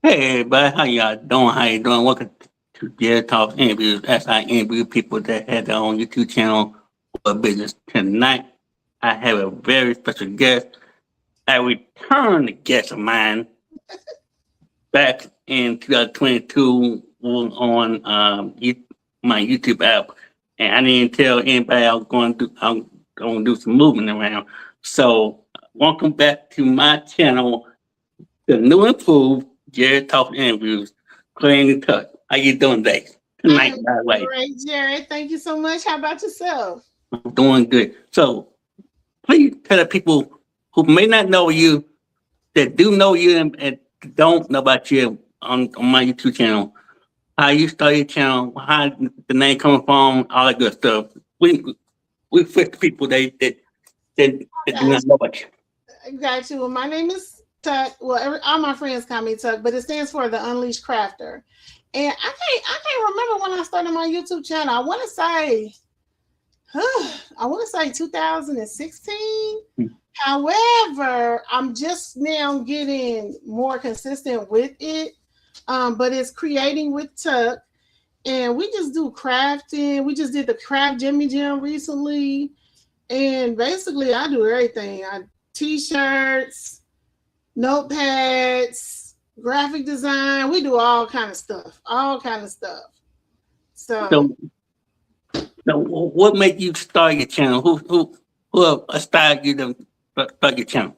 Hey everybody, how y'all doing? How you doing? Welcome to Jarrett Talk Interviews. As I interview people that have their own YouTube channel or business. Tonight, I have a very special guest, a return guest of mine back in 2022 on my YouTube app. And I didn't tell anybody I was going to do some moving around. So, welcome back to my channel, the new improved Jared Talk Interviews, Clean and Touch. How you doing today? I Tonight, am by the way. great, Jarrett. Thank you so much. How about yourself? I'm doing good. So please tell the people who may not know you, that do know you and don't know about you on my YouTube channel, how you started your channel, how the name coming from, all that good stuff. We fit the people that do not Got know about you. got you. Well, my name is Tuck. Well, all my friends call me Tuck, but it stands for the Unleashed Crafter. And I can't remember when I started my YouTube channel. I want to say 2016. However, I'm just now getting more consistent with it. But it's creating with Tuck, and we just do crafting. We just did the craft Jimmy Jam recently, and basically I do everything. I t-shirts, notepads, graphic design. We do all kind of stuff. All kind of stuff. So So, so what made you start your channel? Who inspired you to start your channel?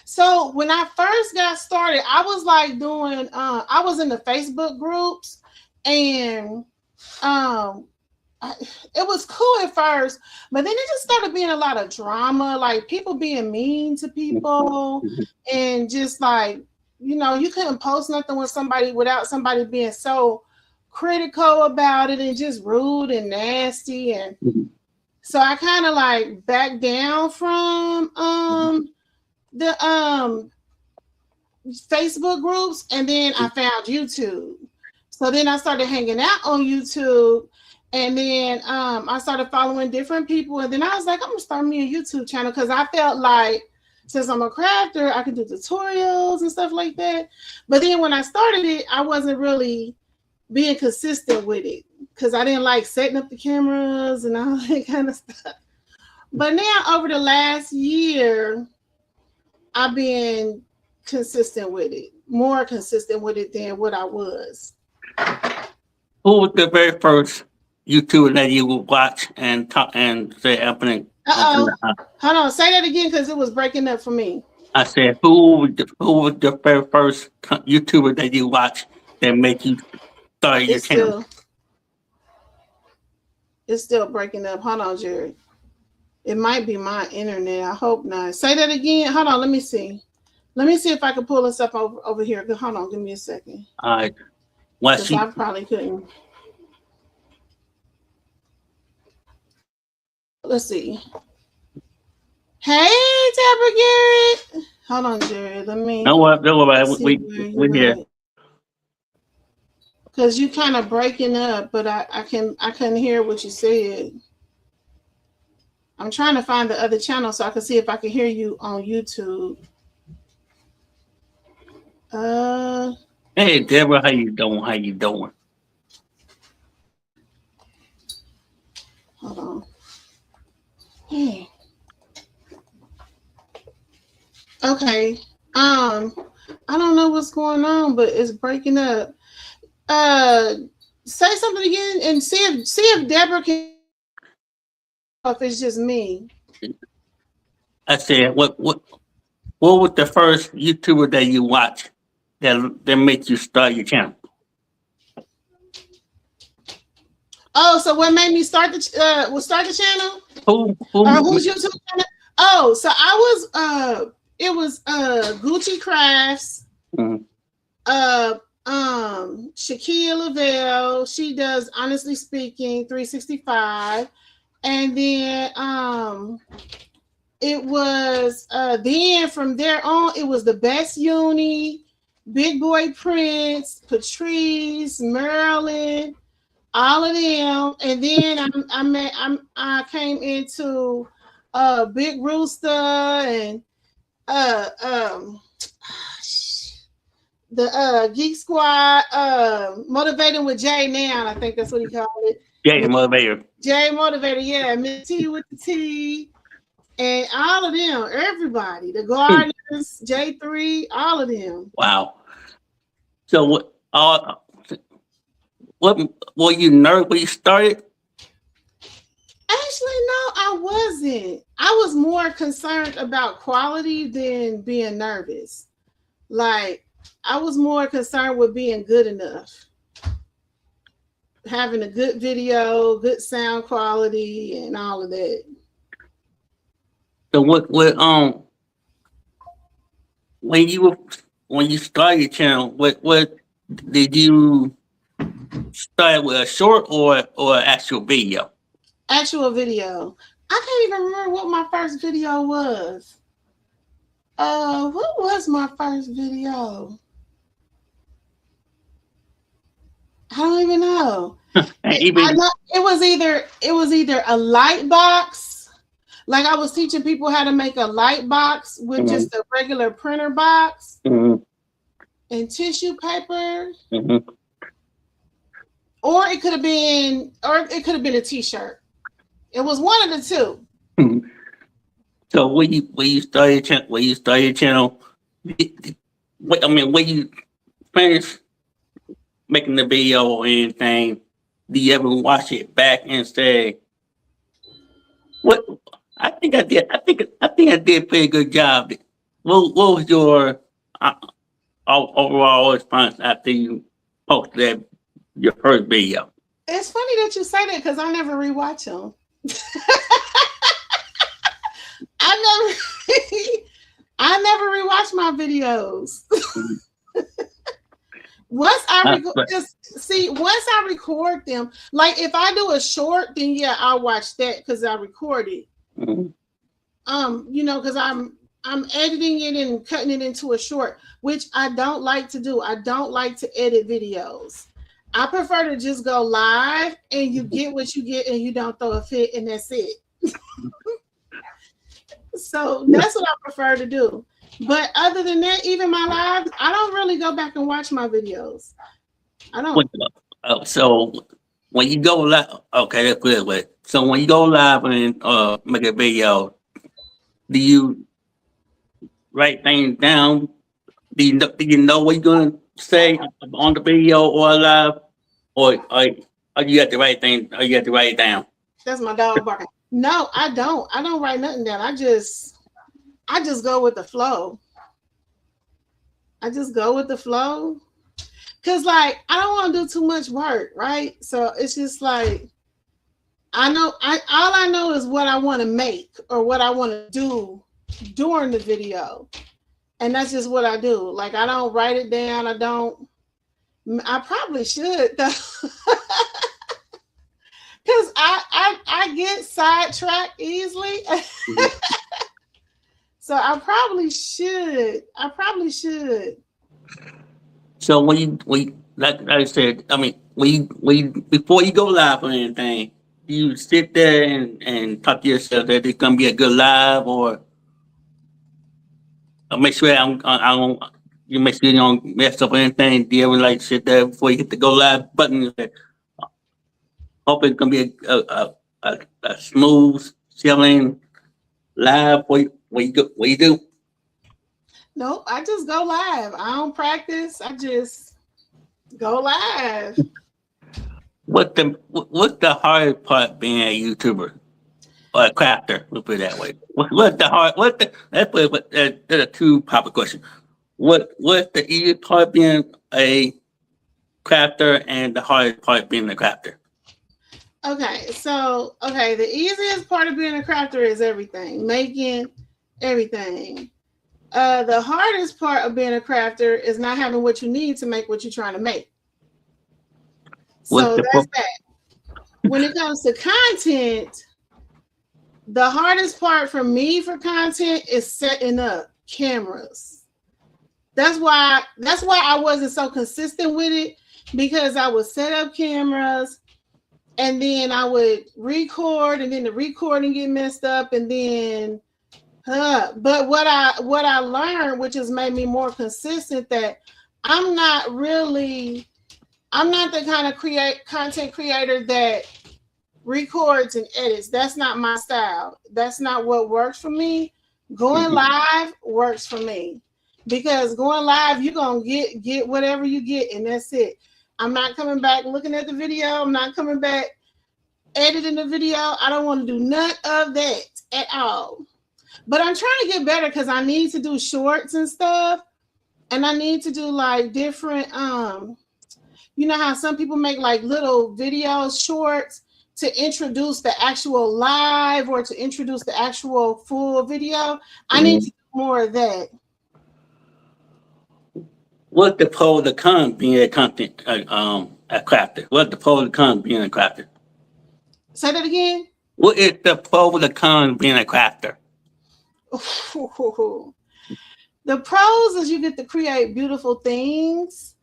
so when I first got started, I was like doing I was in the Facebook groups, and um I, it was cool at first, but then it just started being a lot of drama, like people being mean to people, and just like, you couldn't post nothing with somebody without somebody being so critical about it and just rude and nasty. And so I kind of like backed down from the Facebook groups, and then I found YouTube. So then I started hanging out on YouTube, and then I started following different people, and then I was like, I'm gonna start me a YouTube channel because I felt like since I'm a crafter, I could do tutorials and stuff like that. But then when I started it, I wasn't really being consistent with it because I didn't like setting up the cameras and all that kind of stuff. But now over the last year, I've been consistent with it, more consistent with it than what I was. Who was the very first YouTuber that you would watch and talk and say open Uh oh. Hold on. Say that again because it was breaking up for me. I said who was the very first YouTuber that you watch that make you start your It's channel? still it's still breaking up. Hold on, Jerry. It might be my internet. I hope not. Say that again. Hold on. Let me see. Let me see if I can pull this up over here. Hold on. Give me a second. All right. Well, Because I probably couldn't. Let's see. Hey, Tabra Garrett. Hold on, Jerry. Let me no what see where we you're here. at. Because you kind of breaking up, but I couldn't hear what you said. I'm trying to find the other channel so I can see if I can hear you on YouTube. Uh, Hey Deborah, how you doing? How you doing? hold on. Hey. Okay. I don't know what's going on, but it's breaking up. Uh, say something again and see if Deborah can. If it's just me. I said what was the first YouTuber that you watch that made you start your channel? Oh, so what made me start the channel? Or Who who's YouTube channel? Oh, so I was it was Gucci Crafts, mhm. uh Shaquille Lavelle. She does Honestly Speaking 365. And then it was then from there on it was the Best Uni, Big Boy Prince, Patrice, Marilyn, all of them. And then I came into Big Rooster and uh um Geek Squad, Motivating with Jay Now, I think that's what he called it. Yeah, motivator. Jay Motivator, yeah, Miss T with the T, and all of them, everybody, the Gardeners, J3, all of them. Wow. So what were you nervous when you started? Actually, no, I wasn't. I was more concerned about quality than being nervous. Like, I was more concerned with being good enough. Having a good video, good sound quality, and all of that. So when you started your channel, what did you start with, a short or actual video? Actual video. I can't even remember what my first video was. What was my first video? I don't even know. I know it was either a light box, like I was teaching people how to make a light box with just a regular printer box and tissue paper, or it could have been a t-shirt. It was one of the two. So when you started your channel, when you finished making the video or anything, do you ever watch it back and say, "What? I think I did. I think I did a pretty good job." What was your overall response after you posted your first video? It's funny that you say that because I never rewatch them. I never rewatch my videos. Once I record them, like if I do a short, then yeah, I'll watch that because I record it. Because I'm editing it and cutting it into a short, which I don't like to do. I don't like to edit videos. I prefer to just go live and you get what you get and you don't throw a fit and that's it. So that's what I prefer to do. But other than that, even my lives, I don't really go back and watch my videos. I don't. So when you go live, okay, that's good. So when you go live and make a video, do you write things down? Do you know what you're gonna say on the video or live, or you have to write things? Or you have to write it down? That's my dog barking. No, I don't. I don't write nothing down. I just go with the flow. I just go with the flow. Cause like I don't want to do too much work, right? So it's just like all I know is what I want to make or what I want to do during the video. And that's just what I do. Like I don't write it down. I probably should though. Because I get sidetracked easily. So I probably should. So when you like I said, I mean, when you before you go live or anything, do you sit there and talk to yourself that it's gonna be a good live, or make sure you make sure you don't mess up or anything? Do you ever like sit there before you hit the go live button and say, hope it's gonna be a smooth sailing live? What you do? Nope, I just go live. I don't practice. I just go live. What's the hardest part being a YouTuber or a crafter? We'll put it that way. That's a two-part question. What's the easiest part being a crafter and the hardest part being a crafter? Okay, the easiest part of being a crafter is everything, making everything. The hardest part of being a crafter is not having what you need to make what you're trying to make. So that's that. When it comes to content, the hardest part for me for content is setting up cameras. That's why I wasn't so consistent with it, because I would set up cameras and then I would record and then the recording get messed up and then but what I learned, which has made me more consistent, that I'm not the kind of content creator that records and edits. That's not my style. That's not what works for me. Going live works for me, because going live, you're gonna get whatever you get, and that's it. I'm not coming back looking at the video. I'm not coming back editing the video. I don't want to do none of that at all. But I'm trying to get better, because I need to do shorts and stuff, and I need to do like different you know how some people make like little videos, shorts, to introduce the actual live or to introduce the actual full video. I need to do more of that. What's the pros and cons being a content a crafter? What's the pros and cons being a crafter? Say that again. What is the pros and cons being a crafter? The pros is you get to create beautiful things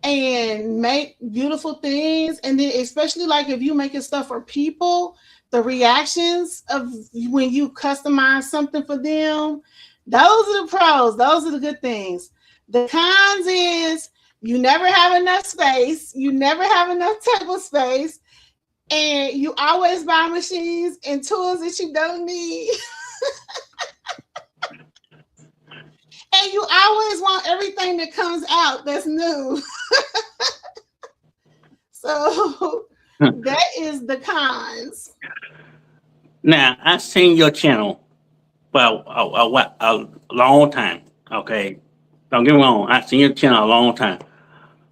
and make beautiful things, and then especially like if you making stuff for people, the reactions of when you customize something for them, those are the pros. Those are the good things. The cons is you never have enough space, you never have enough table space, and you always buy machines and tools that you don't need. And you always want everything that comes out that's new. So that is the cons. Now, I've seen your channel for a long time, okay? Don't get me wrong, I've seen your channel a long time.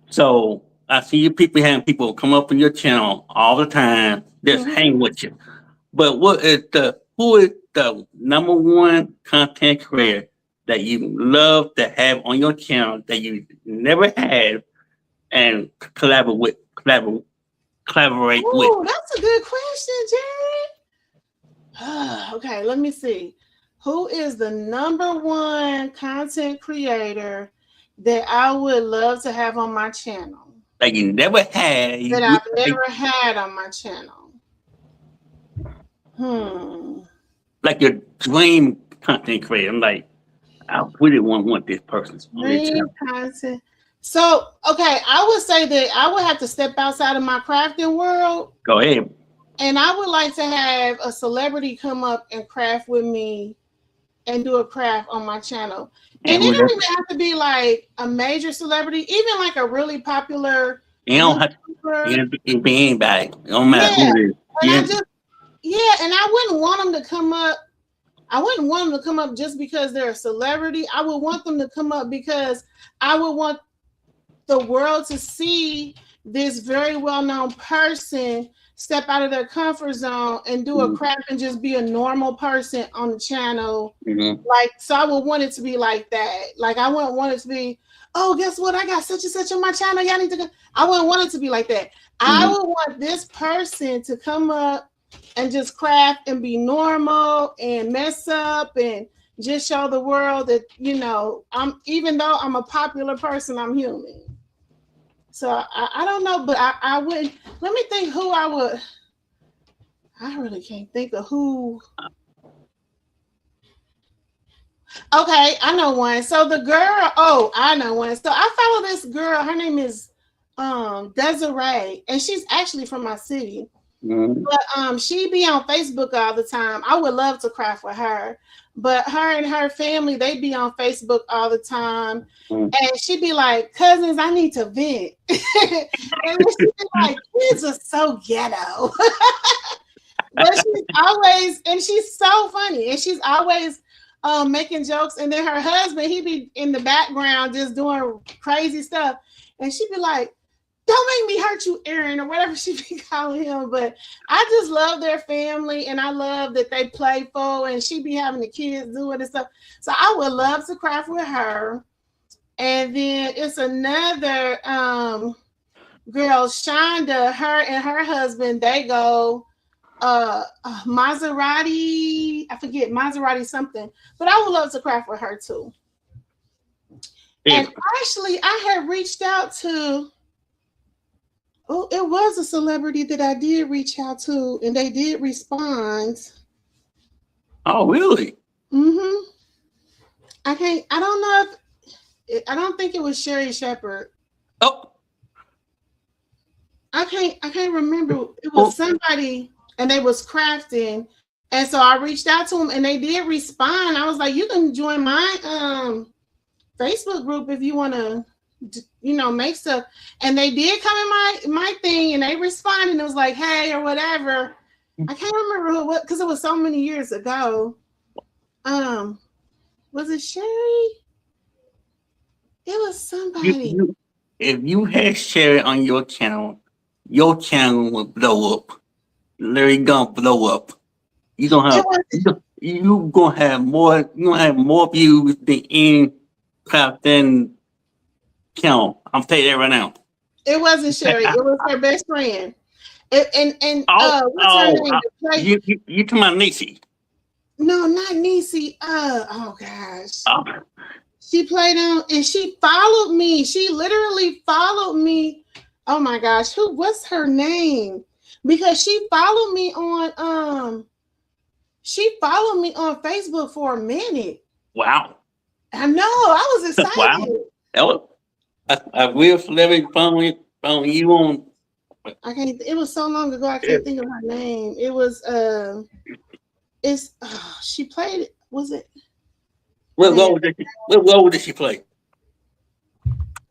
So I see you having people come up on your channel all the time, just hang with you. But who is the number one content creator that you love to have on your channel that you never had and collaborate with? Oh, that's a good question, Jarrett. Okay, let me see. Who is the number one content creator that I would love to have on my channel? That you never had. That I've never had on my channel. Like your dream content creator. I'm like, I really want this person. Dream content. So, okay, I would say that I would have to step outside of my crafting world. Go ahead. And I would like to have a celebrity come up and craft with me and do a craft on my channel. And it don't even have to be like a major celebrity, even like a really popular. You don't have to be anybody. It don't matter who it is. And I wouldn't want them to come up. I wouldn't want them to come up just because they're a celebrity. I would want them to come up because I would want the world to see this very well-known person step out of their comfort zone and do a craft and just be a normal person on the channel. Like, so I would want it to be like that. Like, I wouldn't want it to be, oh, guess what? I got such and such on my channel. Y'all need to go. I wouldn't want it to be like that. I would want this person to come up and just craft and be normal and mess up and just show the world that, you know, even though I'm a popular person, I'm human. So I don't know, but I would, let me think who I would. I really can't think of who. Okay, I know one. So the girl, I know one. So I follow this girl. Her name is Desiree, and she's actually from my city. But she be on Facebook all the time. I would love to craft with her, but her and her family, they be on Facebook all the time. And she'd be like, cousins, I need to vent. And she'd be like, kids are so ghetto. But she's always, and she's so funny, and she's always making jokes. And then her husband, he'd be in the background just doing crazy stuff. And she'd be like, don't make me hurt you, Aaron, or whatever she be calling him. But I just love their family, and I love that they playful, and she be having the kids do it and stuff. So I would love to craft with her. And then it's another girl, Shonda, her and her husband, they go Maserati, I forget, Maserati something. But I would love to craft with her too. And actually, I had reached out to, it was a celebrity that I did reach out to, and they did respond. Oh, really? I don't know if I don't think it was Sherry Shepherd. Oh, I can't remember. It oh, was somebody, and they was crafting, and so I reached out to them, and they did respond. I was like, you can join my Facebook group if you want to, make stuff. And they did come in my thing, and they responded. And it was like, hey, or whatever. I can't remember who it was because it was so many years ago. Was it Sherry? It was somebody. if you had Sherry on your channel will blow up. Larry gonna blow up. You gonna have you gonna have more views than any crafting channel. I'm telling you that right now. It wasn't Sherry. It was her best friend. What's her name? You talking about Niecy? No, not Niecy. Oh gosh. Oh. She played on, and she followed me. She literally followed me. Oh my gosh, what's her name? Because she followed me on Facebook for a minute. Wow. I know. I was excited. Wow. That was a real celebrity following you on. I can't. It was so long ago. I can't think of her name. It was she played. Was it? What role did she play?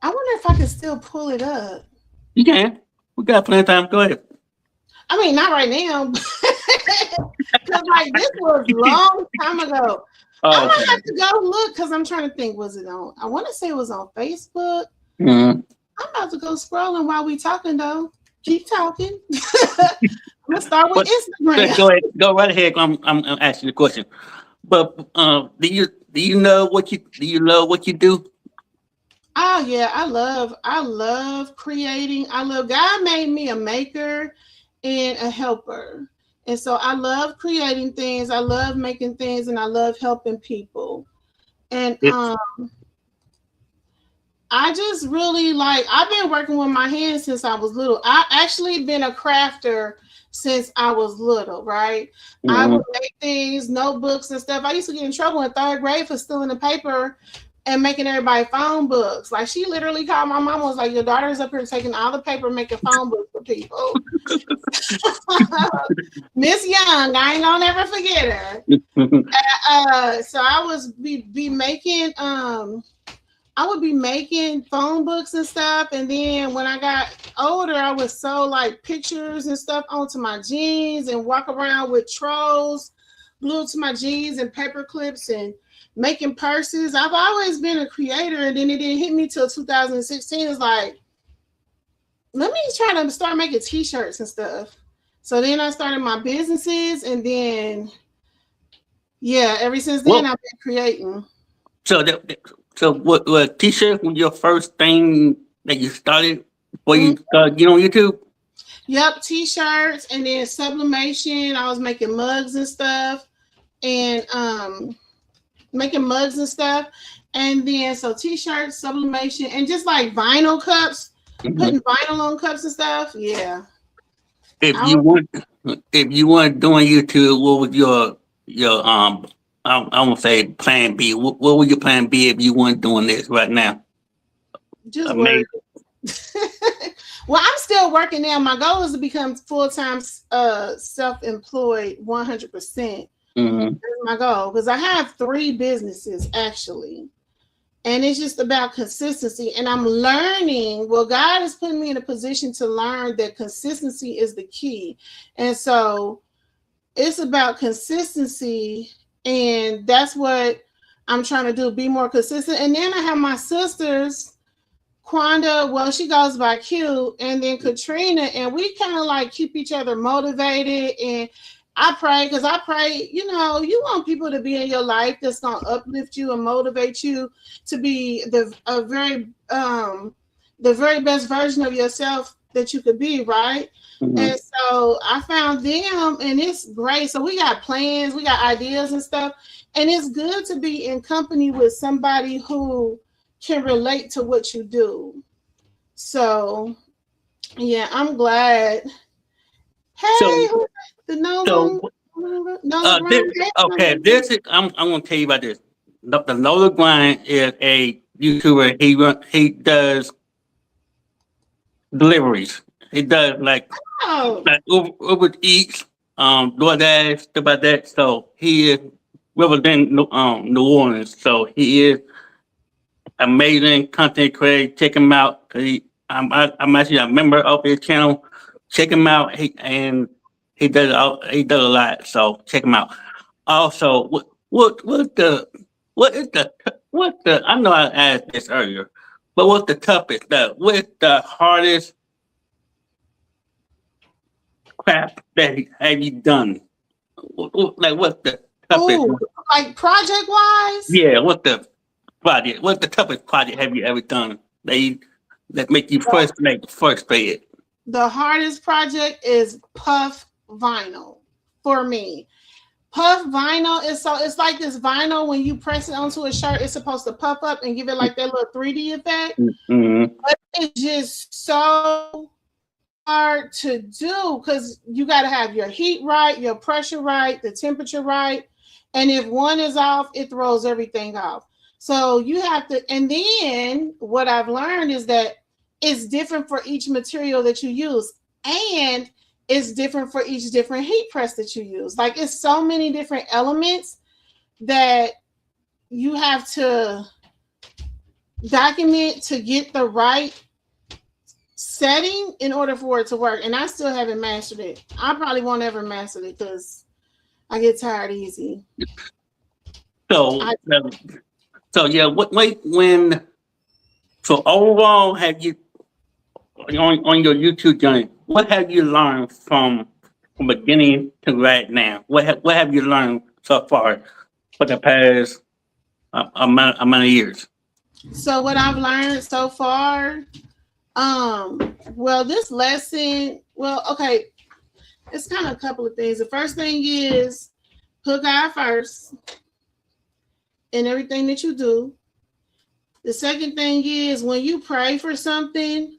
I wonder if I can still pull it up. You can. We got plenty of time. Go ahead. I mean, not right now. Because like this was a long time ago. I might have to go look because I'm trying to think. Was it on? I want to say it was on Facebook. Mm-hmm. I'm about to go scrolling while we talking though. Keep talking. I'm gonna start with Instagram. Go ahead. Go right ahead. I'm asking the question. But do you know what you do? Oh yeah, I love creating. God made me a maker and a helper. And so I love creating things, I love making things, and I love helping people. And I just really I've been working with my hands since I was little. I actually been a crafter since I was little, right? Mm-hmm. I would make things, notebooks and stuff. I used to get in trouble in 3rd grade for stealing the paper and making everybody phone books. Like she literally called my mom, was like, your daughter's up here taking all the paper, making phone books for people. Miss Young, I ain't gonna never forget her. So I was be making I would be making phone books and stuff. And then when I got older, I would sew like pictures and stuff onto my jeans and walk around with trolls glued to my jeans and paper clips and making purses. I've always been a creator, and then it didn't hit me till 2016. It's like, let me try to start making t-shirts and stuff. So then I started my businesses, and then ever since then I've been creating. So what t-shirt was your first thing that you started before you started getting on YouTube? Yep, t-shirts, and then sublimation. I was making mugs and stuff, and and then so t-shirts, sublimation, and just like vinyl cups, putting vinyl on cups and stuff. Yeah. If you weren't doing YouTube, what was your I won't say plan B. What would your plan B if you weren't doing this right now? Just work. Well, I'm still working now. My goal is to become full-time self-employed 100%. Mm-hmm. That's my goal, because I have 3 businesses actually, and it's just about consistency. And I'm learning. Well, God has put me in a position to learn that consistency is the key, and so it's about consistency, and that's what I'm trying to do. Be more consistent. And then I have my sisters. Quanda, well, she goes by Q, and then Katrina, and we kind of like keep each other motivated. And I pray, because I pray, you want people to be in your life that's gonna uplift you and motivate you to be the very best version of yourself that you could be, right? Mm-hmm. And so I found them, and it's great. So we got plans, we got ideas and stuff, and it's good to be in company with somebody who can relate to what you do. So yeah, I'm glad. Hey, I'm gonna tell you about this. The Lola Grind is YouTuber. He does deliveries. He does Oh, like Uber Eats, DoorDash, stuff like that. So he is representing New Orleans. So he is amazing content creator. Check him out. I'm actually a member of his channel. Check him out. He does a lot. So check him out. Also, what is the I know I asked this earlier, but what's the toughest? What's the hardest craft that have you done? Like what's the toughest? oh, like project wise, Yeah, what's the project? What's the toughest project have you ever done? That make you frustrated. the hardest project is puff vinyl for me. Puff vinyl is it's like this vinyl when you press it onto a shirt, it's supposed to puff up and give it like that little 3D effect. Mm-hmm. But it's just so hard to do because you got to have your heat right, your pressure right, the temperature right. And if one is off, it throws everything off. So you have to, and then what I've learned is that it's different for each material that you use. And it's different for each different heat press that you use. Like it's so many different elements that you have to document to get the right setting in order for it to work. And I still haven't mastered it. I probably won't ever master it because I get tired easy. So yeah, so overall have you on your YouTube journey, what have you learned from beginning to right now? What have you learned so far for the past amount of years? So what I've learned so far, well, this lesson, okay, it's kind of a couple of things. The first thing is put God first in everything that you do. The second thing is when you pray for something,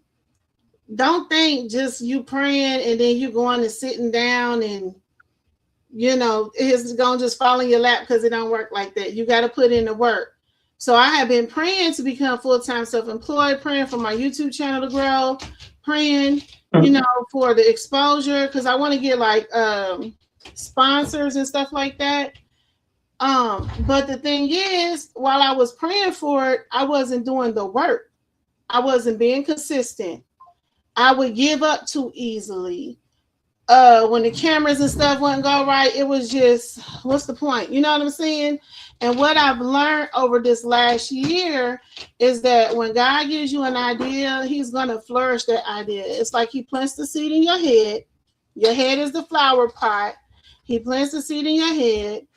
don't think just you praying and then you going and sitting down and it's gonna just fall in your lap because it don't work like that. You got to put in the work. So I have been praying to become full-time self-employed, praying for my YouTube channel to grow, praying, for the exposure because I want to get like sponsors and stuff like that. But the thing is, while I was praying for it, I wasn't doing the work. I wasn't being consistent. I would give up too easily. When the cameras and stuff wouldn't go right, it was just, what's the point? You know what I'm saying? And what I've learned over this last year is that when God gives you an idea, he's going to flourish that idea. It's like he plants the seed in your head. Your head is the flower pot. He plants the seed in your head.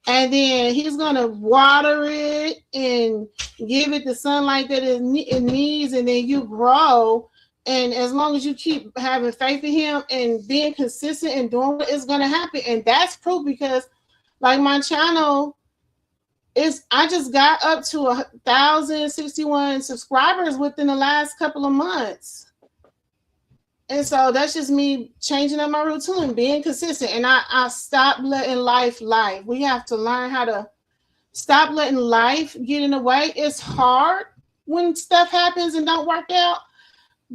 And then he's going to water it and give it the sunlight that it needs. And then you grow. And as long as you keep having faith in him and being consistent and doing what is going to happen. And that's proof because like my channel I just got up to 1,061 subscribers within the last couple of months. And so that's just me changing up my routine, being consistent. And I stopped letting life. We have to learn how to stop letting life get in the way. It's hard when stuff happens and don't work out.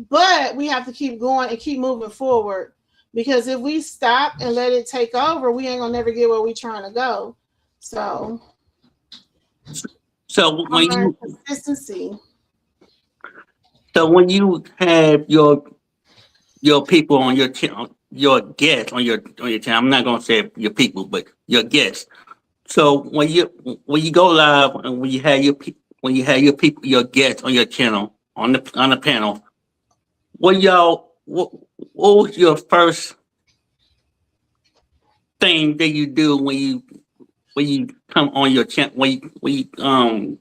But we have to keep going and keep moving forward because if we stop and let it take over, we ain't gonna never get where we trying to go. So when you consistency. So when you have your people on your channel, your guests on your channel, I'm not gonna say your people, but your guests. So when you go live and when you have your people, your guests on your channel on the panel. What was your first thing that you do when you come on your channel? When you on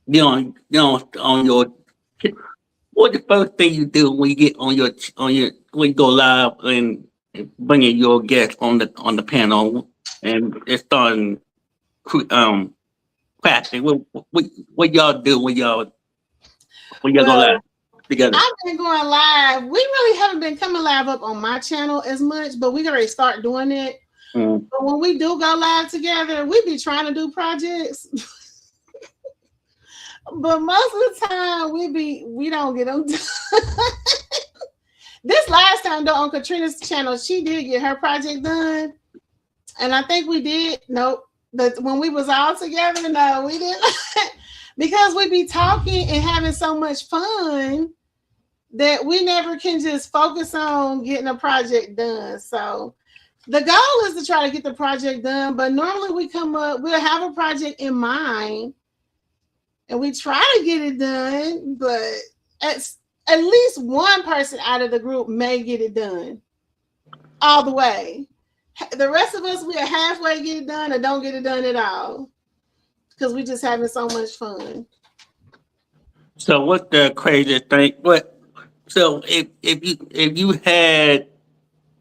your, what's the first thing you do when you get on your when you go live and bringing your guests on the panel and it's starting crafting? What y'all do when y'all go live together? I've been going live. We really haven't been coming live up on my channel as much, but we already start doing it. But when we do go live together, we be trying to do projects. But most of the time we don't get them done. This last time though on Katrina's channel, she did get her project done. And I think we did. Nope. But when we was all together, no, we didn't. Because we be talking and having so much fun that we never can just focus on getting a project done. So the goal is to try to get the project done, but normally we'll have a project in mind and we try to get it done, but at least one person out of the group may get it done all the way. The rest of us, we are halfway get it done or don't get it done at all because we just having so much fun. So what's the craziest thing? So if you had,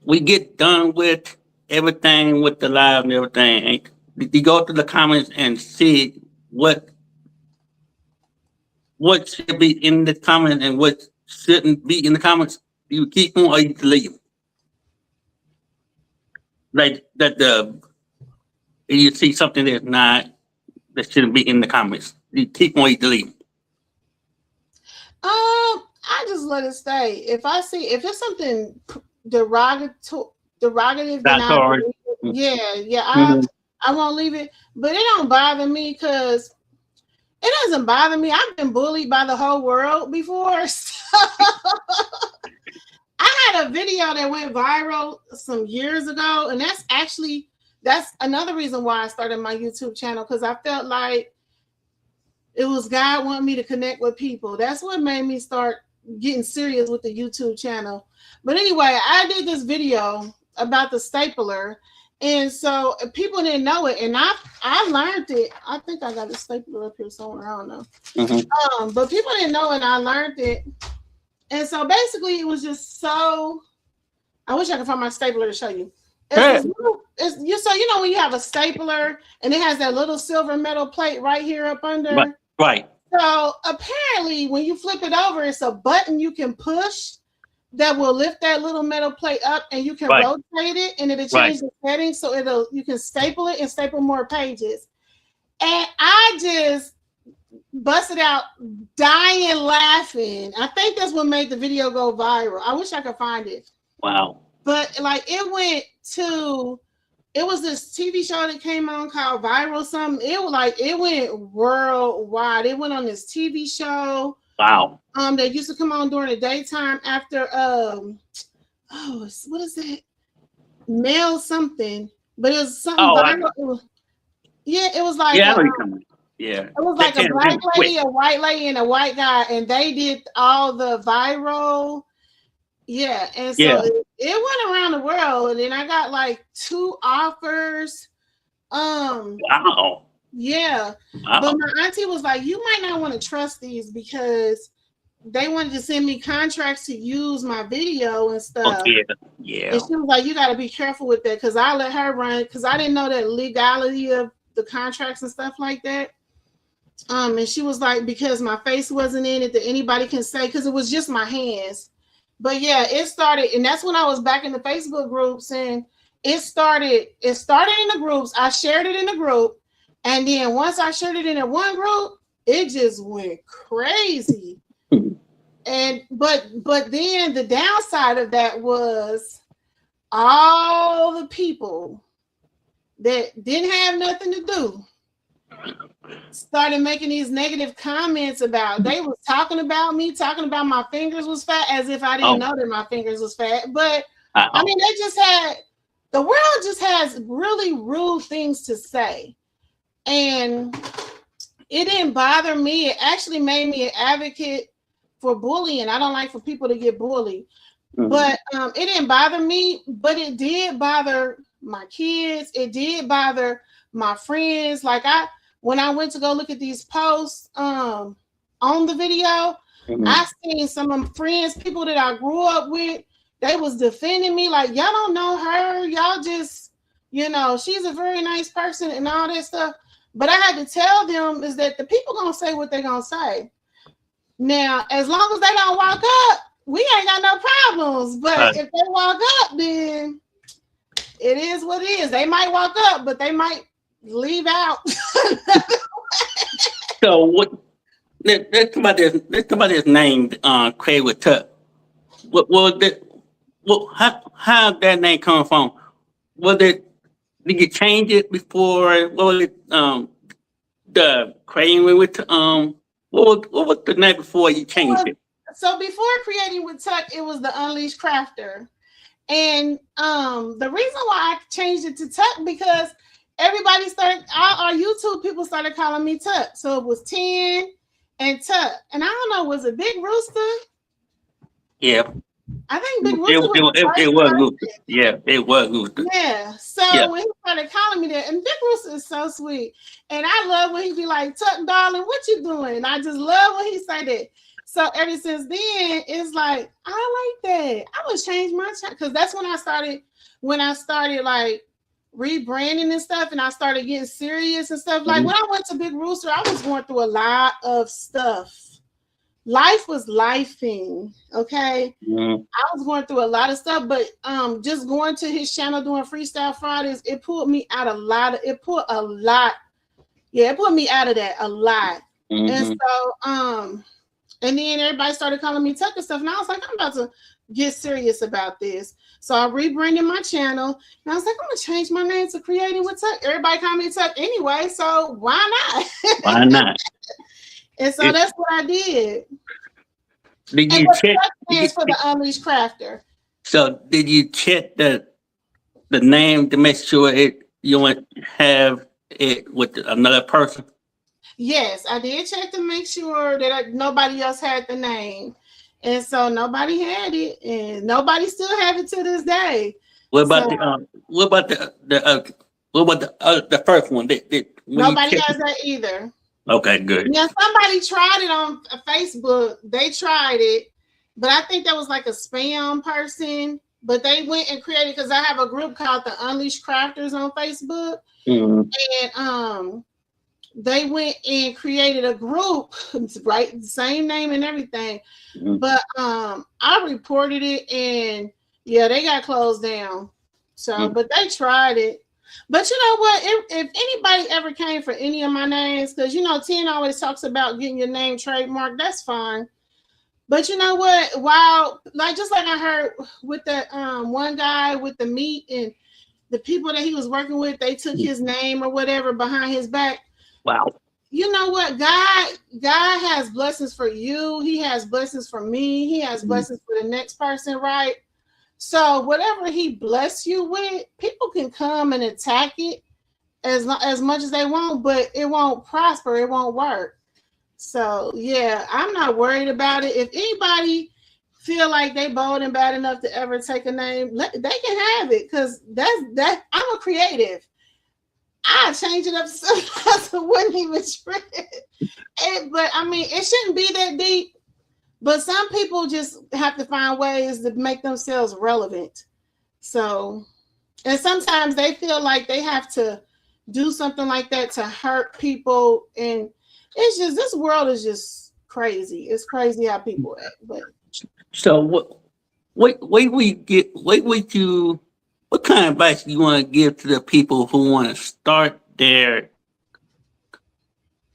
we get done with everything with the live and everything, did you go through the comments and see what should be in the comments and what shouldn't be in the comments? Do you keep them or you delete them? Like that you see something that shouldn't be in the comments. You keep them or you delete them? I just let it stay. If it's something derogative, then I won't leave it. But it don't bother me because it doesn't bother me. I've been bullied by the whole world before. So I had a video that went viral some years ago, and that's another reason why I started my YouTube channel, because I felt like it was God wanting me to connect with people. That's what made me start getting serious with the YouTube channel. But anyway, I did this video about the stapler, and so people didn't know it, and I learned it. I think I got the stapler up here somewhere. I don't know. Mm-hmm. But people didn't know it, and I learned it. And so basically, it was just so. I wish I could find my stapler to show you. So you know when you have a stapler and it has that little silver metal plate right here up under. Right. So apparently, when you flip it over, it's a button you can push that will lift that little metal plate up, and you can rotate it, and it'll change the settings. So you can staple it and staple more pages. And I just busted out dying laughing. I think that's what made the video go viral. I wish I could find it. Wow. But like it was this TV show that came on called Viral something. It went worldwide. It went on this TV show. Wow. That used to come on during the daytime after what is that? Male something. But it was something viral. It was like it was like a black lady, a white lady, and a white guy, and they did all the viral. Yeah, and so it went around the world, and then I got like 2 offers. Wow. Yeah. Wow. But my auntie was like, you might not want to trust these because they wanted to send me contracts to use my video and stuff. Oh, yeah. And she was like, you got to be careful with that, because I let her run, because I didn't know that legality of the contracts and stuff like that. And she was like, because my face wasn't in it, that anybody can say, because it was just my hands. But yeah, it started, and that's when I was back in the Facebook groups, and it started in the groups. I shared it in the group, and then once I shared it in one group, it just went crazy. And but then the downside of that was all the people that didn't have nothing to do started making these negative comments about. They was talking about me, talking about my fingers was fat, as if I didn't know that my fingers was fat. But I mean, the world just has really rude things to say, and it didn't bother me. It actually made me an advocate for bullying. I don't like for people to get bullied. Mm-hmm. But it didn't bother me, but it did bother my kids. It did bother my friends. Like when I went to go look at these posts on the video, I seen some of my friends, people that I grew up with, they was defending me like, y'all don't know her. Y'all just, she's a very nice person and all that stuff. But I had to tell them is that the people gonna say what they're gonna say. Now, as long as they don't walk up, we ain't got no problems. But if they walk up, then it is what it is. They might walk up, but they might leave out. So let's talk about this. Let's talk about this name, Craig with Tuck. What was it? What? How that name come from? Was it? Did you change it before? What was it? The Craig with what was the name before you changed it? So before creating with Tuck, it was the Unleashed Crafter. And the reason why I changed it to Tuck because everybody started our YouTube people started calling me Tuck. So it was 10 and Tuck. And I don't know, was it Big Rooster? Yeah. I think Big Rooster it was Luther. Yeah, it was Luther. Yeah. So when he started calling me that, and Big Rooster is so sweet. And I love when he be like, Tuck, darling, what you doing? I just love when he say that. So ever since then, it's like, I like that. I would change my channel because that's when I started like rebranding and stuff, and I started getting serious and stuff. Like when I went to Big Rooster, I was going through a lot of stuff. Life was lifing, okay? I was going through a lot of stuff, but just going to his channel doing Freestyle Fridays, it pulled me out it put me out of that a lot. And so and then everybody started calling me Tuck and stuff. And I was like, I'm about to get serious about this. So I rebranded my channel. And I was like, I'm going to change my name to Creating with Tuck. Everybody call me Tuck anyway. So why not? Why not? And so that's what I did. Did you check? Stands for the Unleashed Crafter. So did you check the name to make sure you want to have it with another person? Yes, I did check to make sure that nobody else had the name, and so nobody had it, and nobody still have it to this day. What about the first one? Nobody has that either. Okay, good. Yeah, somebody tried it on Facebook. They tried it, but I think that was like a spam person. But they went and created because I have a group called the Unleashed Crafters on Facebook, and they went and created a group, right? The same name and everything. But I reported it and they got closed down. So, but they tried it. But you know what? If anybody ever came for any of my names, because 10 always talks about getting your name trademarked, that's fine. But you know what? Just like I heard with that one guy with the meat and the people that he was working with, they took his name or whatever behind his back. Wow. You know what? God has blessings for you. He has blessings for me. He has blessings for the next person, right? So whatever he bless you with, people can come and attack it as much as they want, but it won't prosper. It won't work. So yeah, I'm not worried about it. If anybody feel like they bold and bad enough to ever take a name, they can have it because that I'm a creative. I change it up so it wouldn't even trend. But I mean, it shouldn't be that deep. But some people just have to find ways to make themselves relevant. So, and sometimes they feel like they have to do something like that to hurt people. And it's just, this world is just crazy. It's crazy how people act. But so what kind of advice do you want to give to the people who want to start their,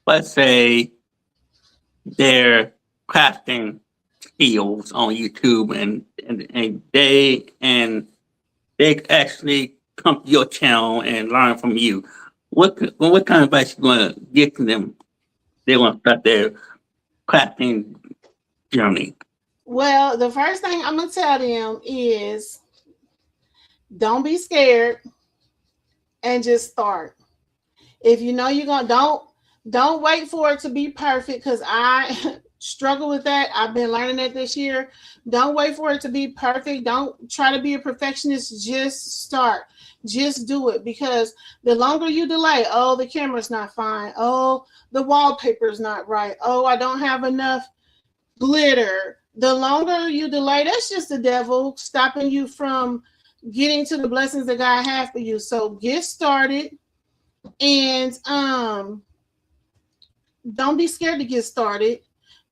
let's say, their crafting skills on YouTube and they actually come to your channel and learn from you? What kind of advice you want to give to them? They want to start their crafting journey. Well, the first thing I'm gonna tell them is don't be scared and just start. If you know you're gonna don't wait for it to be perfect, because I struggle with that. I've been learning that this year. Don't wait for it to be perfect. Don't try to be a perfectionist. Just start. Just do it, because the longer you delay, oh, the camera's not fine. Oh, the wallpaper's not right. Oh, I don't have enough glitter. The longer you delay, that's just the devil stopping you from getting to the blessings that God has for you. So get started, and don't be scared to get started.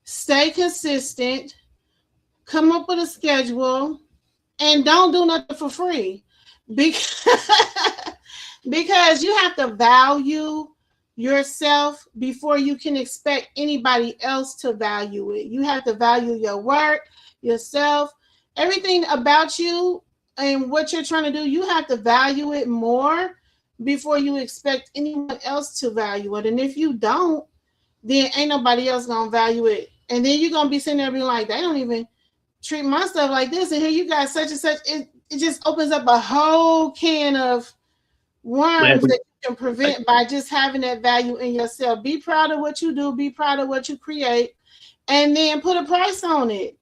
Stay consistent. Come up with a schedule, and don't do nothing for free, because you have to value yourself before you can expect anybody else to value it. You have to value your work, yourself, everything about you and what you're trying to do. You have to value it more before you expect anyone else to value it. And if you don't, then ain't nobody else gonna value it. And then you're gonna be sitting there being like, they don't even treat my stuff like this. And here you got such and such. It just opens up a whole can of worms that you can prevent by just having that value in yourself. Be proud of what you do, be proud of what you create, and then put a price on it.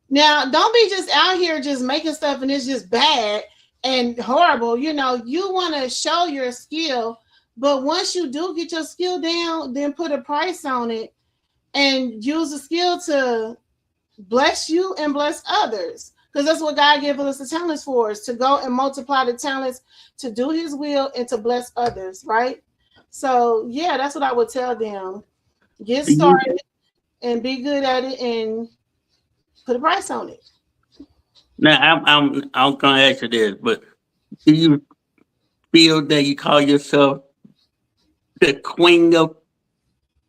Now, don't be just out here just making stuff and it's just bad and horrible. You know, you want to show your skill, but once you do get your skill down, then put a price on it and use the skill to bless you and bless others. Because that's what God gave us the talents for, is to go and multiply the talents, to do his will and to bless others, right? So yeah, that's what I would tell them. Get started and be good at it and put a price on it. Now I'm gonna ask you this, but do you feel that you call yourself the queen of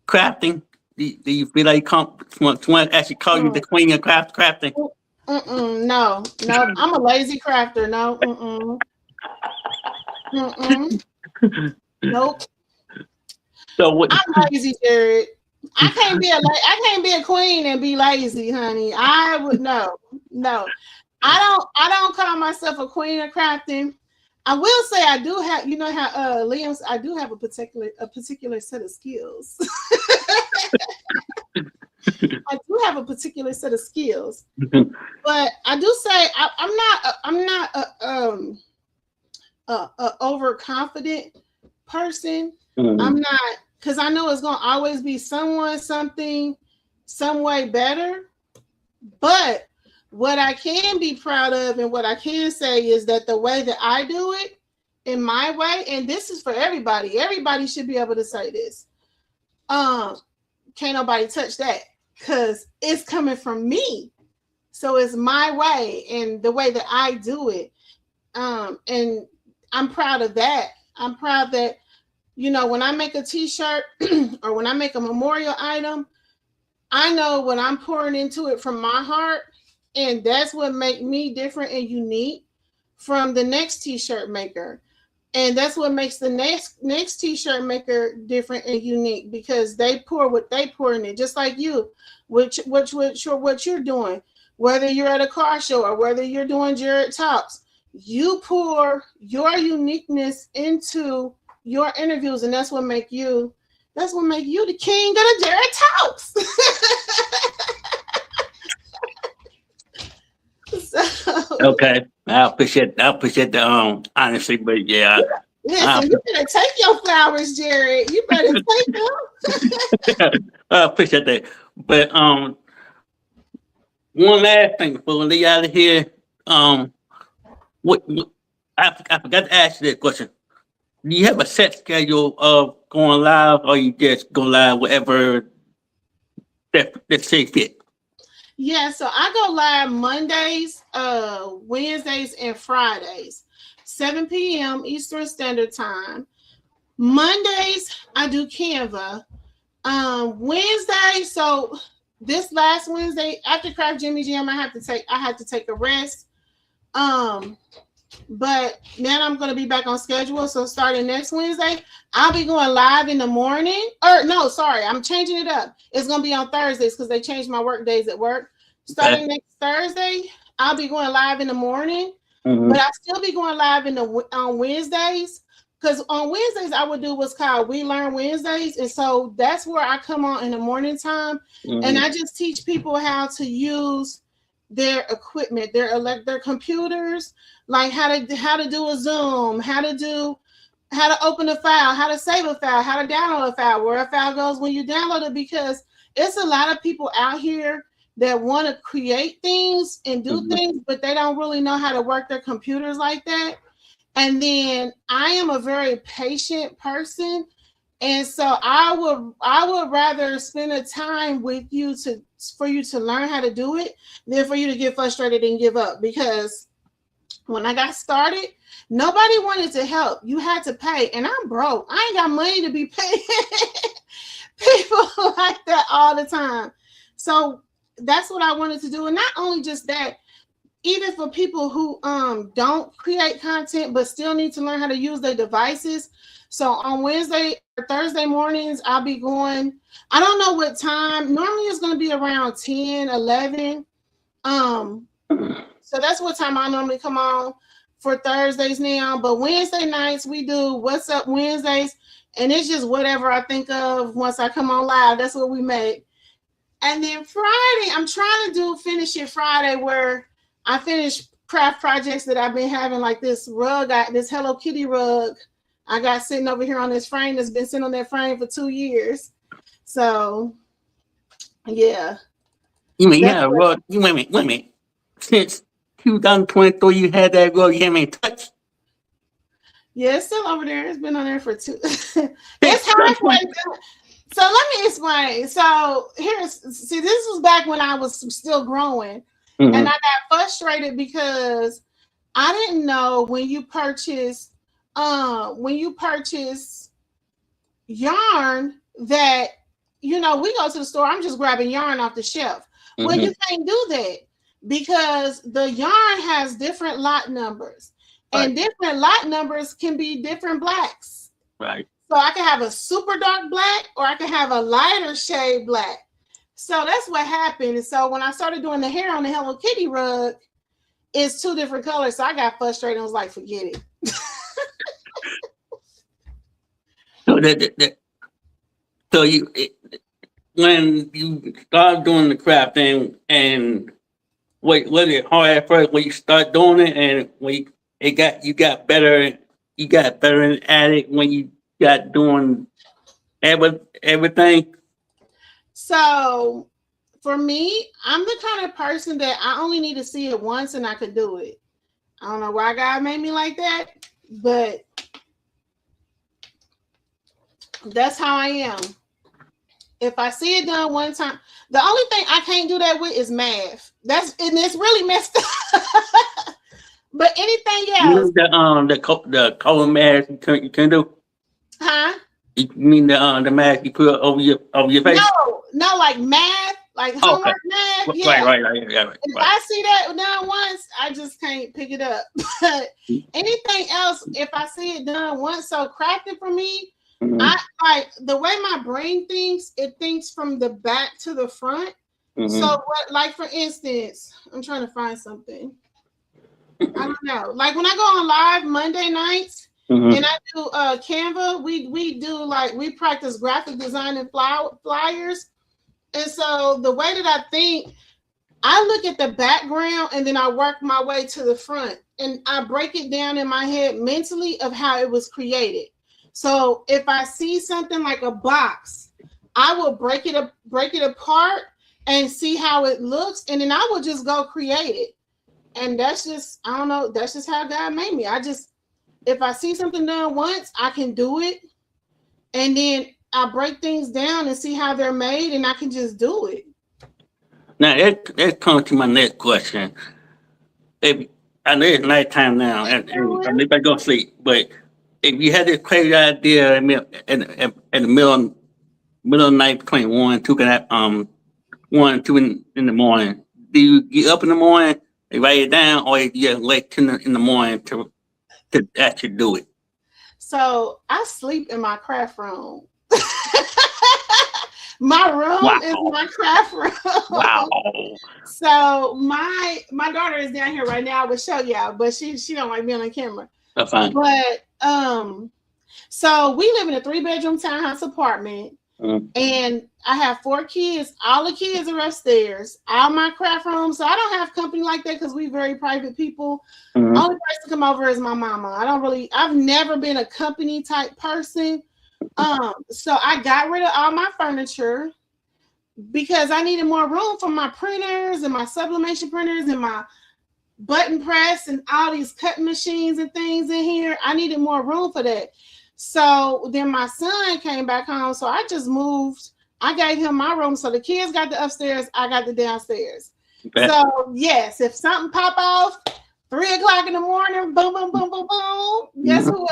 crafting? Do you feel like someone actually call you the queen of crafting? No, I'm a lazy crafter. No, nope. So what? I'm lazy, Jarrett. I can't be a queen and be lazy, honey. I would no. I don't call myself a queen of crafting. I will say I do have, you know how Liam's, I do have a particular set of skills. I do have a particular set of skills, but I do say I'm not a overconfident person. I'm not, because I know it's gonna always be someone, something, some way better. But what I can be proud of and what I can say is that the way that I do it, in my way, and this is for everybody. Everybody should be able to say this. Can't nobody touch that because it's coming from me. So it's my way and the way that I do it. And I'm proud of that. I'm proud that, you know, when I make a t-shirt or when I make a memorial item, I know what I'm pouring into it from my heart. And that's what makes me different and unique from the next t-shirt maker. And that's what makes the next t-shirt maker different and unique, because they pour what they pour in it, just like you, what you're doing, whether you're at a car show or whether you're doing Jarrett Talks, you pour your uniqueness into your interviews, and that's what make you the king of the Jarrett Talks. So, okay, I appreciate the honesty, but yeah. Listen, you better take your flowers, Jarrett. You better take them. I appreciate that. But one last thing before we leave out of here. What I forgot to ask you that question. Do you have a set schedule of going live, or you just go live whatever that see fit? Yeah, so I go live Mondays, Wednesdays, and Fridays, 7 p.m. Eastern Standard Time. Mondays, I do Canva. Wednesday, so this last Wednesday after Craft Jimmy Jam, I had to take a rest. But now I'm going to be back on schedule. So starting next Wednesday, I'll be going live in the morning. Or no, sorry, I'm changing it up. It's going to be on Thursdays because they changed my work days at work. Starting next Thursday, I'll be going live in the morning. But I'll still be going live on Wednesdays, because on Wednesdays I would do what's called We Learn Wednesdays. And so that's where I come on in the morning time. And I just teach people how to use their equipment, their computers, like how to do a Zoom, how to open a file, how to save a file, how to download a file, where a file goes when you download it, because it's a lot of people out here that want to create things and do things, but they don't really know how to work their computers like that. And then I am a very patient person. And so I would rather spend a time with you for you to learn how to do it than for you to get frustrated and give up, because when I got started, nobody wanted to help. You had to pay, and I'm broke. I ain't got money to be paying people like that all the time. So that's what I wanted to do. And not only just that, even for people who don't create content but still need to learn how to use their devices. So on Wednesday or Thursday mornings, I'll be going, I don't know what time. Normally it's going to be around 10, 11. So that's what time I normally come on for Thursdays now. But Wednesday nights, we do What's Up Wednesdays. And it's just whatever I think of once I come on live. That's what we make. And then Friday, I'm trying to finish it Friday, where I finish craft projects that I've been having, like this rug, this Hello Kitty rug I got sitting over here on this frame that's been sitting on that frame for 2 years. So, yeah. You mean, yeah, rug, wait a minute. Since 2023, you had that rug you haven't touched? Yeah, it's still over there. It's been on there for 2. It's halfway done. So let me explain. So this was back when I was still growing. Mm-hmm. And I got frustrated because I didn't know when you purchase yarn that, we go to the store, I'm just grabbing yarn off the shelf. Mm-hmm. Well, you can't do that because the yarn has different lot numbers. Right. And different lot numbers can be different blacks. Right. So I can have a super dark black or I can have a lighter shade black. So that's what happened. And so when I started doing the hair on the Hello Kitty rug, it's 2 different colors. So I got frustrated and was like, forget it. When you start doing the craft thing, and was it hard at first when you start doing it, and when you got better at it when you got doing everything? So for me, I'm the kind of person that I only need to see it once and I could do it. I don't know why God made me like that, but that's how I am. If I see it done one time, the only thing I can't do that with is math. And it's really messed up. But anything else, the color mask you can do. Huh? You mean the mask you put over your face? No, like math, like homework math. Yeah. Right. If I see that done once, I just can't pick it up. But anything else, if I see it done once, so crafting for me, mm-hmm. I like the way my brain thinks. It thinks from the back to the front. Mm-hmm. So what? Like for instance, I'm trying to find something. I don't know. Like when I go on live Monday nights. Mm-hmm. And I do Canva, we practice graphic design and flyers. And so the way that I think, I look at the background and then I work my way to the front and I break it down in my head mentally of how it was created. So if I see something like a box, I will break it apart and see how it looks. And then I will just go create it. And that's just, I don't know, that's just how God made me. If I see something done once, I can do it. And then I break things down and see how they're made, and I can just do it. Now, that comes to my next question. I know it's nighttime now, and I'm about to go to sleep, but if you had this crazy idea in the middle of the night between 1 and 2 in the morning, do you get up in the morning and write it down, or you just wait till in the morning to actually do it? So I sleep in my craft room. My room is my craft room. Wow. So my daughter is down here right now. I would show y'all, but she don't like being on camera. That's fine. But so we live in a 3-bedroom townhouse apartment. Mm-hmm. And I have 4 kids. All the kids are upstairs. All my craft room. So I don't have company like that because we very private people. Mm-hmm. Only person to come over is my mama. I've never been a company type person. So I got rid of all my furniture because I needed more room for my printers and my sublimation printers and my button press and all these cutting machines and things in here. I needed more room for that. So then my son came back home. So I just moved. I gave him my room. So the kids got the upstairs. I got the downstairs. Okay. So yes, if something pop off, 3 o'clock in the morning, boom, boom, boom, boom, boom. Guess who up?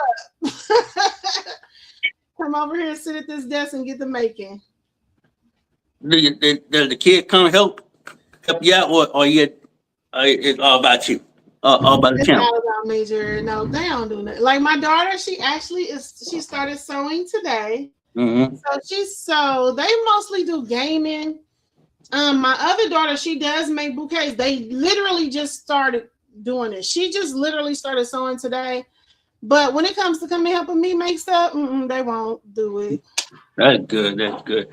Come over here and sit at this desk and get the making. Does the kid come help you out, or it's all about you, all about the It's channel? not about me, Jared. No, they don't do that. Like my daughter, she started sewing today. Mm-hmm. So they mostly do gaming. My other daughter, she does make bouquets. They literally just started doing it. She just literally started sewing today. But when it comes to coming helping me make stuff, they won't do it. That's good. That's good.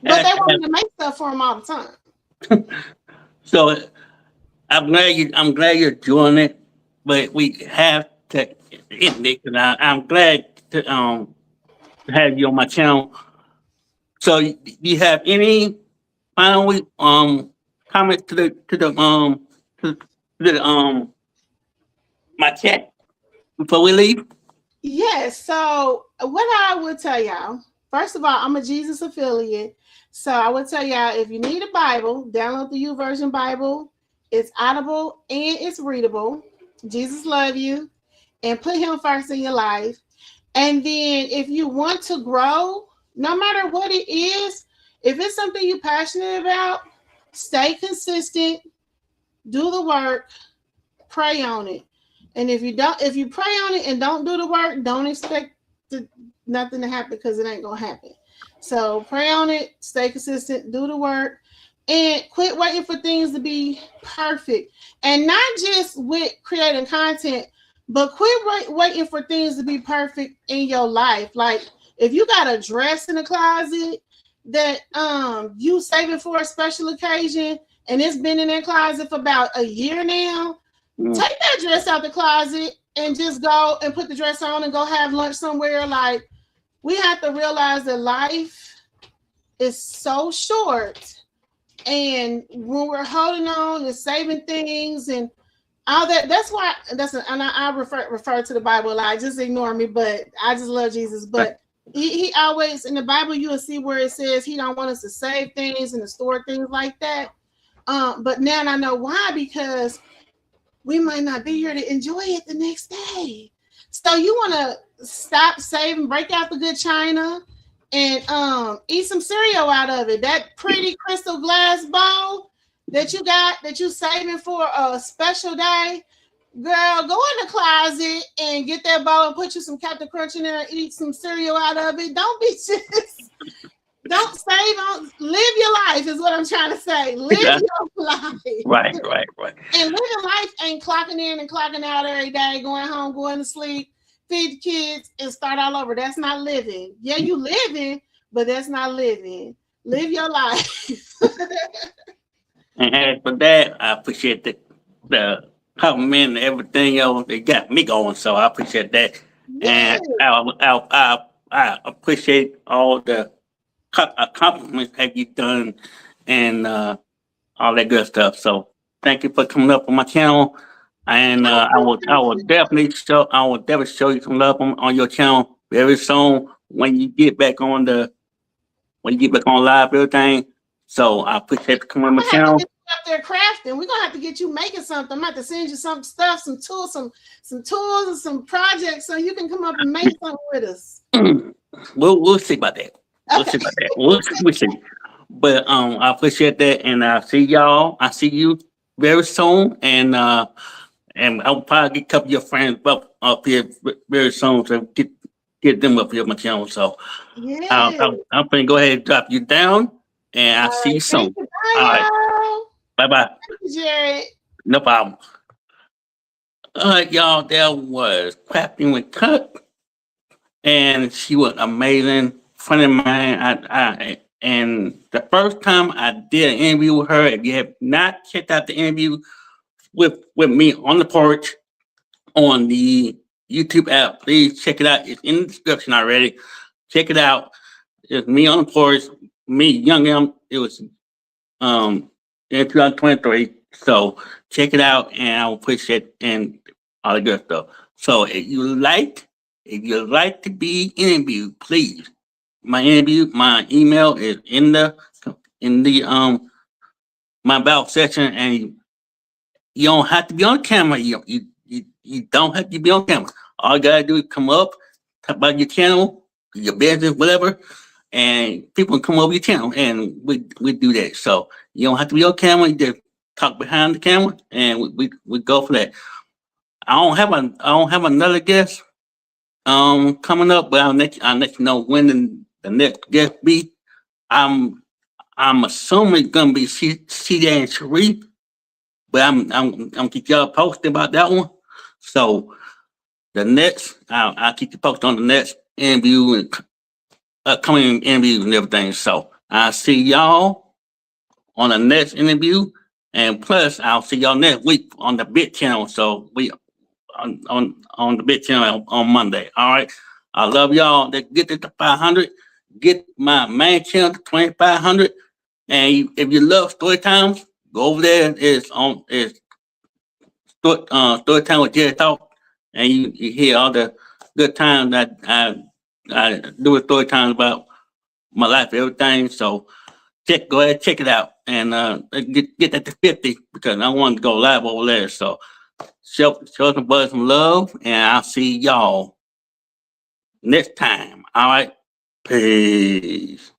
But they want me to make stuff for them all the time. So I'm glad you're doing it, but we have to end it. And I'm glad to have you on my channel. So you have any final comments to the my chat before we leave? Yes. So what I would tell y'all, first of all, I'm a Jesus affiliate. So I would tell y'all, if you need a Bible, download the YouVersion Bible. It's audible and it's readable. Jesus love you, and put him first in your life. And then if you want to grow, no matter what it is, if it's something you're passionate about, stay consistent, do the work, pray on it. And if you pray on it and don't do the work, don't expect nothing to happen, because it ain't gonna happen. So pray on it, stay consistent, do the work, and quit waiting for things to be perfect. And not just with creating content, but quit waiting for things to be perfect in your life. Like if you got a dress in the closet that you saving for a special occasion, and it's been in that closet for about a year now, take that dress out the closet and just go and put the dress on and go have lunch somewhere. Like, we have to realize that life is so short, and when we're holding on and saving things and all that, I refer to the Bible a lot. Just ignore me, but I just love Jesus. But he always, in the Bible, you will see where it says he don't want us to save things and to store things like that. But now I know why, because we might not be here to enjoy it the next day. So you want to stop saving, break out the good china, and eat some cereal out of it. That pretty crystal glass bowl that you saving for a special day, girl, go in the closet and get that bowl and put you some Captain Crunch in there and eat some cereal out of it. Don't be just don't save on, live your life is what I'm trying to say. Live your life. Right. And living life ain't clocking in and clocking out every day, going home, going to sleep, feed the kids, and start all over. That's not living. Yeah, you living, but that's not living. Live your life. And as for that, I appreciate the compliment and everything else. It got me going, so I appreciate that. Yes. And I appreciate all the compliments that you've done and all that good stuff. So thank you for coming up on my channel. And I will definitely show you some love on your channel very soon when you get back on live everything. So I appreciate you coming on my channel. Up there crafting. We're gonna have to get you making something. I'm gonna have to send you some stuff, some tools and some projects, so you can come up and make something with us. We'll see about that. We'll see. But I appreciate that, and I see y'all. I see you very soon, and I'll probably get a couple of your friends up here very soon to get them up here on my channel. So I'm gonna go ahead and drop you down, and I'll see you soon. All right. Bye. Thank you, Jarrett. No problem. All right, y'all. There was Crafting with Cut, and she was amazing. Friend of mine. And the first time I did an interview with her, if you have not checked out the interview with me on the porch on the YouTube app, please check it out. It's in the description already. Check it out. It's me on the porch, me, young. It was in 2023. So check it out, and I will appreciate it and all the good stuff. So if you like to be interviewed, please. My email is in the my about section, and You don't have to be on camera. You don't have to be on camera. All you gotta do is come up, talk about your channel, your business, whatever, and people can come over your channel, and we do that. So you don't have to be on camera. You just talk behind the camera, and we go for that. I don't have another guest coming up, but I'll let you know when the next guest be. I'm I'm assuming it's gonna be CJ and Sharif, but I'm keep y'all posted about that one. So the next, I'll keep you posted on the next interview and upcoming interviews and everything. So I'll see y'all on the next interview, and plus I'll see y'all next week on the Bit channel. So we on the Bit channel on Monday. All right. I love y'all. Let's get it to 500. Get my main channel to 2,500. And if you love story times, go over there. It's story time with Jarrett Talk, and you hear all the good times that I do with story times about my life, everything. So go ahead, check it out, and get that to 50 because I want to go live over there. So show some brothers some love, and I'll see y'all next time. All right, peace.